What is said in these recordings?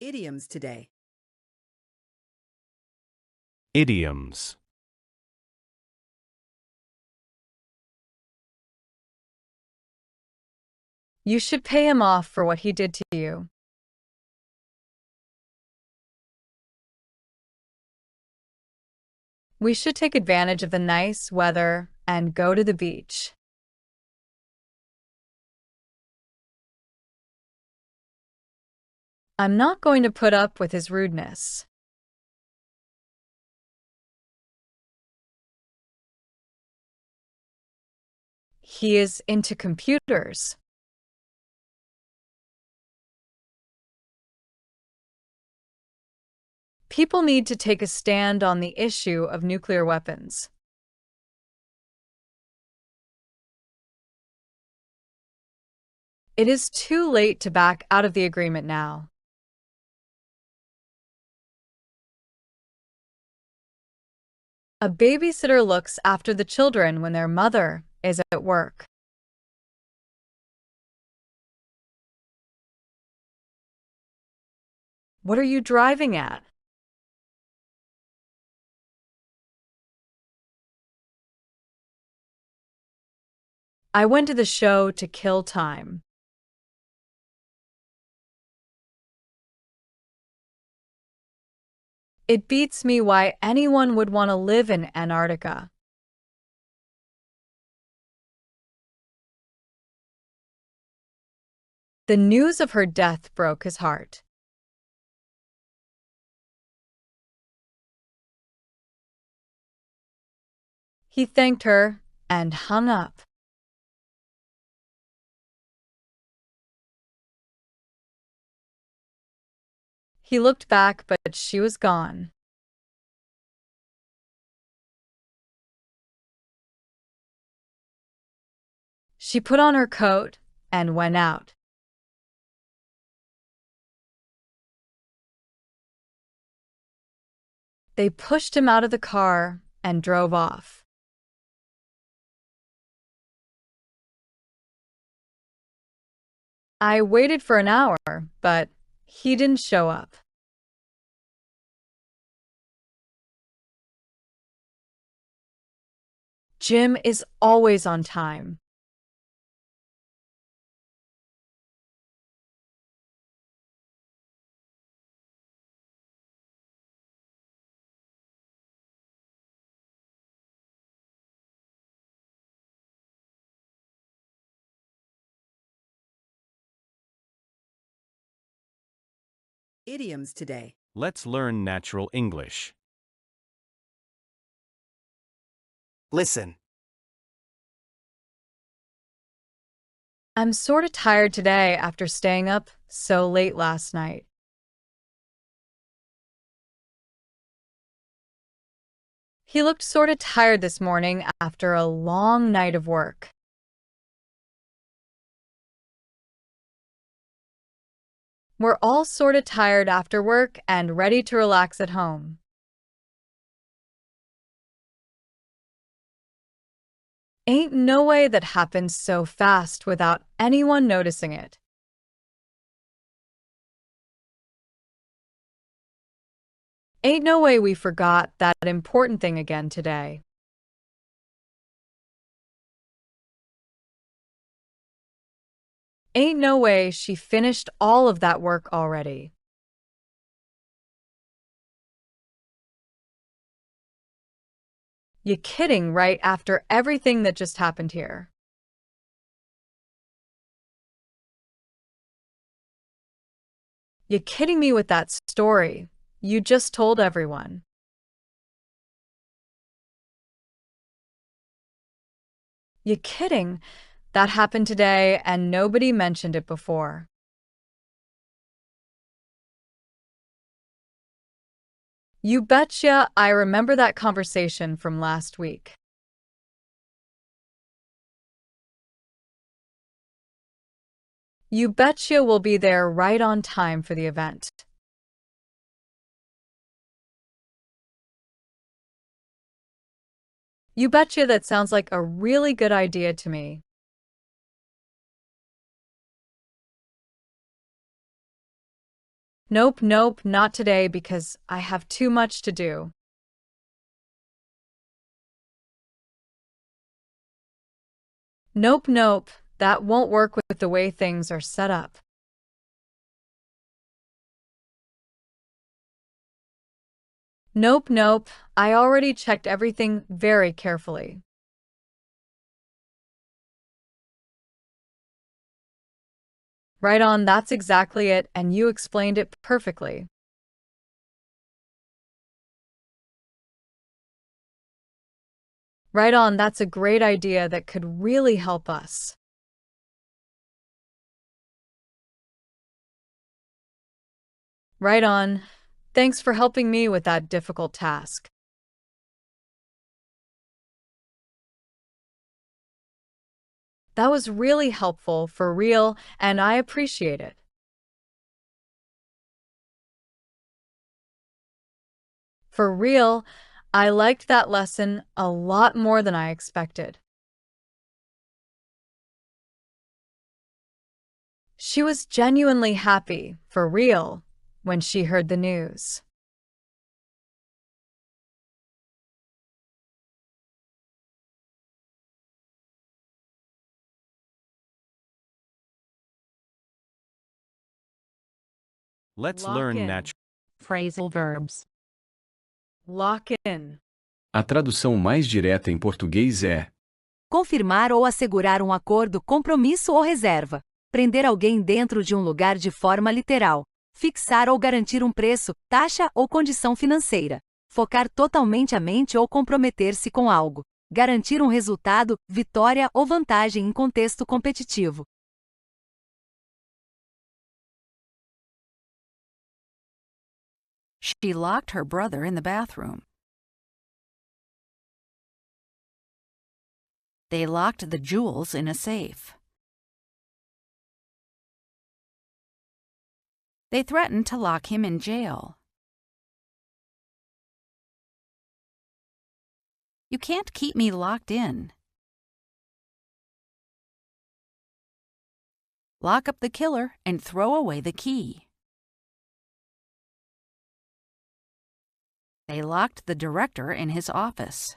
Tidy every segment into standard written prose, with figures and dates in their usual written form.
Idioms today. Idioms. You should pay him off for what he did to you. We should take advantage of the nice weather and go to the beach. I'm not going to put up with his rudeness. He is into computers. People need to take a stand on the issue of nuclear weapons. It is too late to back out of the agreement now. A babysitter looks after the children when their mother is at work. What are you driving at? I went to the show to kill time. It beats me why anyone would want to live in Antarctica. The news of her death broke his heart. He thanked her and hung up. He looked back, but she was gone. She put on her coat and went out. They pushed him out of the car and drove off. I waited for an hour, but he didn't show up. Jim is always on time. Idioms today. Let's learn natural English. Listen. I'm sort of tired today after staying up so late last night. He looked sort of tired this morning after a long night of work. We're all sort of tired after work and ready to relax at home. Ain't no way that happened so fast without anyone noticing it. Ain't no way we forgot that important thing again today. Ain't no way she finished all of that work already. You kidding right after everything that just happened here? You kidding me with that story you just told everyone? You kidding? That happened today and nobody mentioned it before. You betcha I remember that conversation from last week. You betcha we'll be there right on time for the event. You betcha that sounds like a really good idea to me. Nope, nope, not today because I have too much to do. Nope, nope, that won't work with the way things are set up. Nope, nope, I already checked everything very carefully. Right on, that's exactly it, and you explained it perfectly. Right on, that's a great idea that could really help us. Right on. Thanks for helping me with that difficult task. That was really helpful for real, and I appreciate it. For real, I liked that lesson a lot more than I expected. She was genuinely happy, for real, when she heard the news. Let's Lock learn in. natural. Phrasal verbs. Lock in. A tradução mais direta em português é: confirmar ou assegurar um acordo, compromisso ou reserva, prender alguém dentro de um lugar de forma literal, fixar ou garantir um preço, taxa ou condição financeira, focar totalmente a mente ou comprometer-se com algo, garantir um resultado, vitória ou vantagem em contexto competitivo. She locked her brother in the bathroom. They locked the jewels in a safe. They threatened to lock him in jail. You can't keep me locked in. Lock up the killer and throw away the key. They locked the director in his office.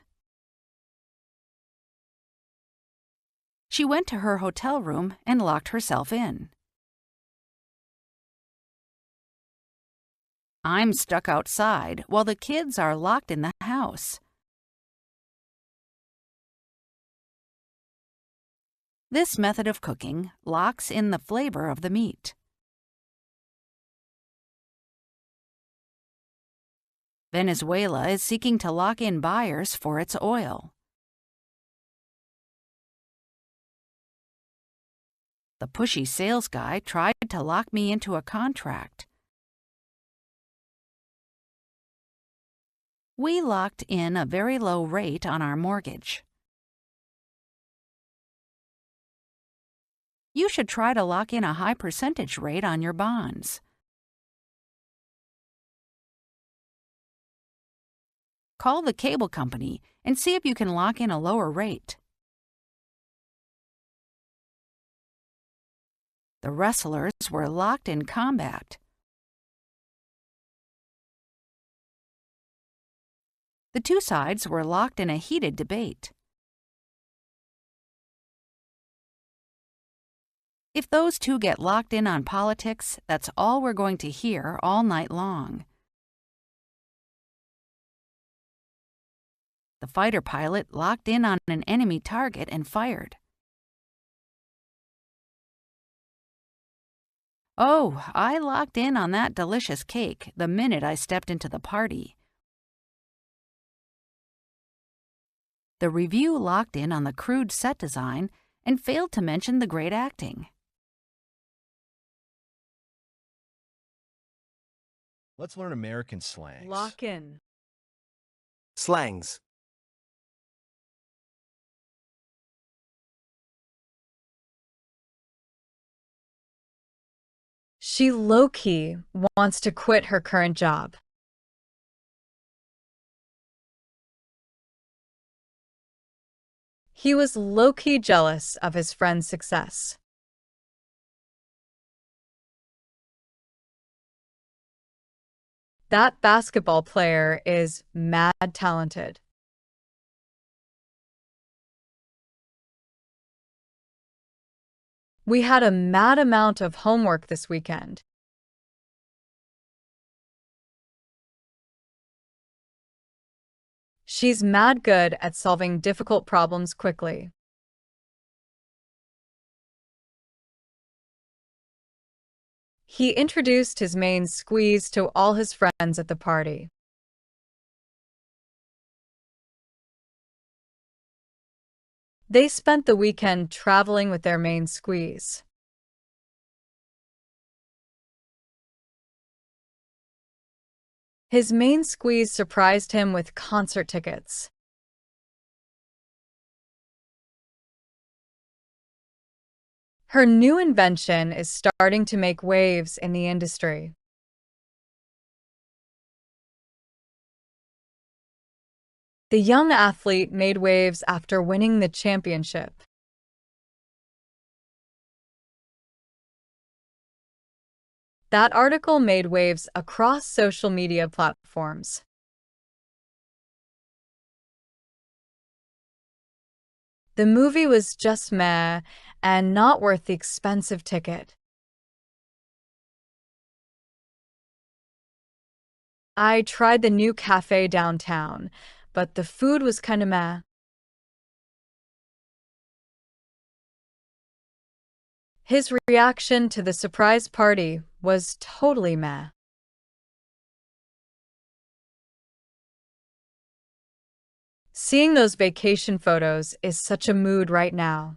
She went to her hotel room and locked herself in. I'm stuck outside while the kids are locked in the house. This method of cooking locks in the flavor of the meat. Venezuela is seeking to lock in buyers for its oil. The pushy sales guy tried to lock me into a contract. We locked in a very low rate on our mortgage. You should try to lock in a high percentage rate on your bonds. Call the cable company and see if you can lock in a lower rate. The wrestlers were locked in combat. The two sides were locked in a heated debate. If those two get locked in on politics, that's all we're going to hear all night long. The fighter pilot locked in on an enemy target and fired. Oh, I locked in on that delicious cake the minute I stepped into the party. The review locked in on the crude set design and failed to mention the great acting. Let's learn American slangs. Lock in. Slangs. She low-key wants to quit her current job. He was low-key jealous of his friend's success. That basketball player is mad talented. We had a mad amount of homework this weekend. She's mad good at solving difficult problems quickly. He introduced his main squeeze to all his friends at the party. They spent the weekend traveling with their main squeeze. His main squeeze surprised him with concert tickets. Her new invention is starting to make waves in the industry. The young athlete made waves after winning the championship. That article made waves across social media platforms. The movie was just meh and not worth the expensive ticket. I tried the new cafe downtown, but the food was kinda meh. His reaction to the surprise party was totally meh. Seeing those vacation photos is such a mood right now.